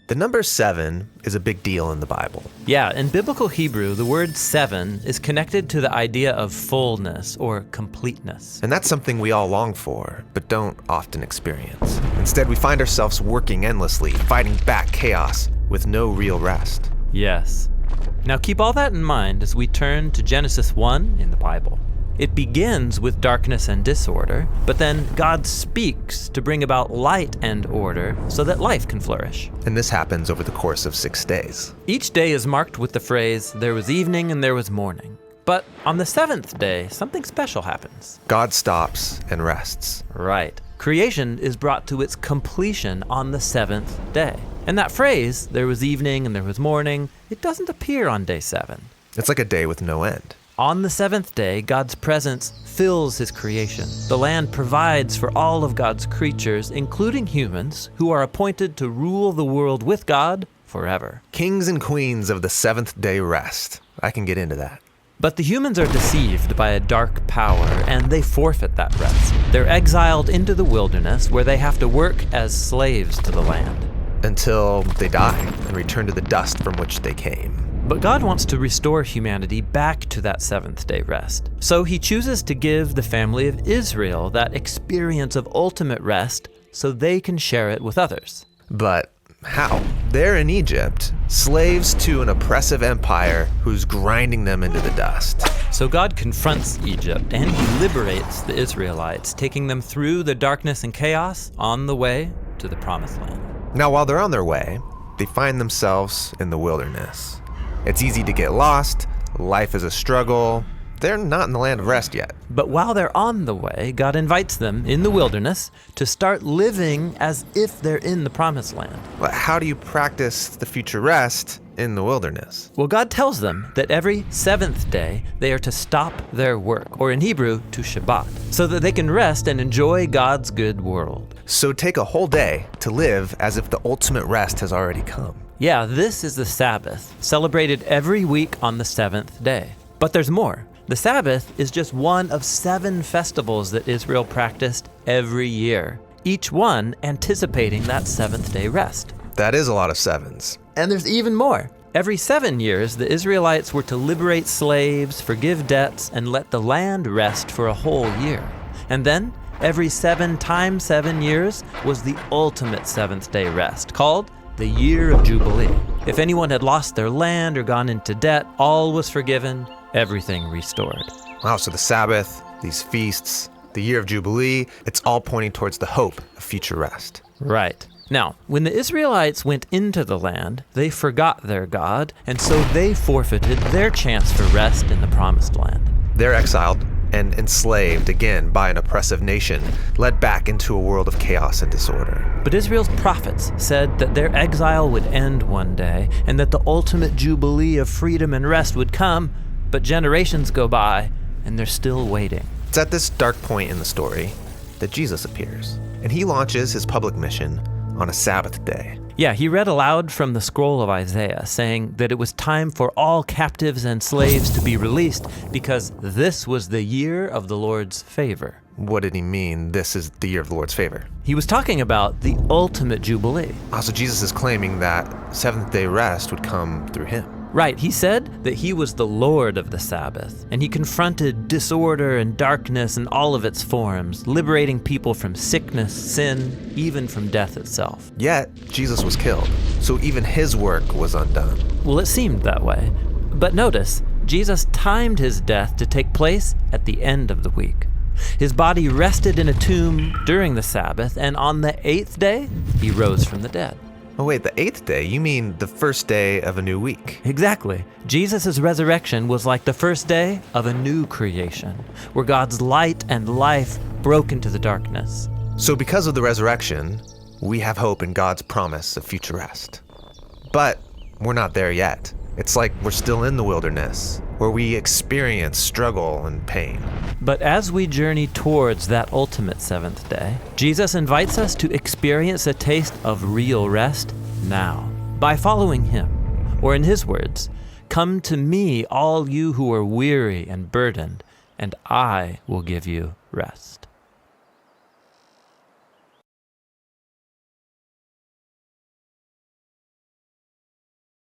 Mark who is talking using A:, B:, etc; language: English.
A: The number 7 is a big deal in the Bible.
B: Yeah, in biblical Hebrew, the word 7 is connected to the idea of fullness or completeness.
A: And that's something we all long for, but don't often experience. Instead, we find ourselves working endlessly, fighting back chaos with no real rest.
B: Yes. Now keep all that in mind as we turn to Genesis 1 in the Bible. It begins with darkness and disorder, but then God speaks to bring about light and order so that life can flourish.
A: And this happens over the course of 6 days.
B: Each day is marked with the phrase, "There was evening and there was morning." But on the 7th day, something special happens.
A: God stops and rests.
B: Right. Creation is brought to its completion on the 7th day. And that phrase, "There was evening and there was morning," it doesn't appear on day 7.
A: It's like a day with no end.
B: On the 7th day, God's presence fills his creation. The land provides for all of God's creatures, including humans, who are appointed to rule the world with God forever.
A: Kings and queens of the 7th day rest. I can get into that.
B: But the humans are deceived by a dark power, and they forfeit that rest. They're exiled into the wilderness, where they have to work as slaves to the land.
A: Until they die and return to the dust from which they came.
B: But God wants to restore humanity back to that 7th day rest. So he chooses to give the family of Israel that experience of ultimate rest so they can share it with others.
A: But how? They're in Egypt, slaves to an oppressive empire who's grinding them into the dust.
B: So God confronts Egypt and he liberates the Israelites, taking them through the darkness and chaos on the way to the promised land.
A: Now, while they're on their way, they find themselves in the wilderness. It's easy to get lost. Life is a struggle. They're not in the land of rest yet.
B: But while they're on the way, God invites them in the wilderness to start living as if they're in the promised land.
A: But how do you practice the future rest in the wilderness?
B: Well, God tells them that every 7th day they are to stop their work, or in Hebrew, to Shabbat, so that they can rest and enjoy God's good world.
A: So take a whole day to live as if the ultimate rest has already come.
B: Yeah, this is the Sabbath, celebrated every week on the 7th day. But there's more. The Sabbath is just one of 7 festivals that Israel practiced every year, each one anticipating that 7th day rest.
A: That is a lot of 7s.
B: And there's even more. Every 7 years, the Israelites were to liberate slaves, forgive debts, and let the land rest for a whole year. And then, every 7 times 7 years was the ultimate 7th day rest, called the Year of Jubilee. If anyone had lost their land or gone into debt, all was forgiven, everything restored.
A: Wow, so the Sabbath, these feasts, the Year of Jubilee, it's all pointing towards the hope of future rest.
B: Right. Now, when the Israelites went into the land, they forgot their God, and so they forfeited their chance for rest in the promised land.
A: They're exiled and enslaved again by an oppressive nation, led back into a world of chaos and disorder.
B: But Israel's prophets said that their exile would end one day, and that the ultimate jubilee of freedom and rest would come, but generations go by, and they're still waiting.
A: It's at this dark point in the story that Jesus appears, and he launches his public mission on a Sabbath day.
B: Yeah, he read aloud from the scroll of Isaiah, saying that it was time for all captives and slaves to be released because this was the year of the Lord's favor.
A: What did he mean, this is the year of the Lord's favor?
B: He was talking about the ultimate jubilee.
A: Also, Jesus is claiming that 7th day rest would come through him.
B: Right, he said that he was the Lord of the Sabbath, and he confronted disorder and darkness in all of its forms, liberating people from sickness, sin, even from death itself.
A: Yet, Jesus was killed, so even his work was undone.
B: Well, it seemed that way. But notice, Jesus timed his death to take place at the end of the week. His body rested in a tomb during the Sabbath, and on the 8th day, he rose from the dead.
A: Oh wait, the 8th day? You mean the first day of a new week?
B: Exactly. Jesus' resurrection was like the first day of a new creation, where God's light and life broke into the darkness.
A: So because of the resurrection, we have hope in God's promise of future rest. But we're not there yet. It's like we're still in the wilderness, where we experience struggle and pain.
B: But as we journey towards that ultimate 7th day, Jesus invites us to experience a taste of real rest now by following him. Or in his words, "Come to me, all you who are weary and burdened, and I will give you rest."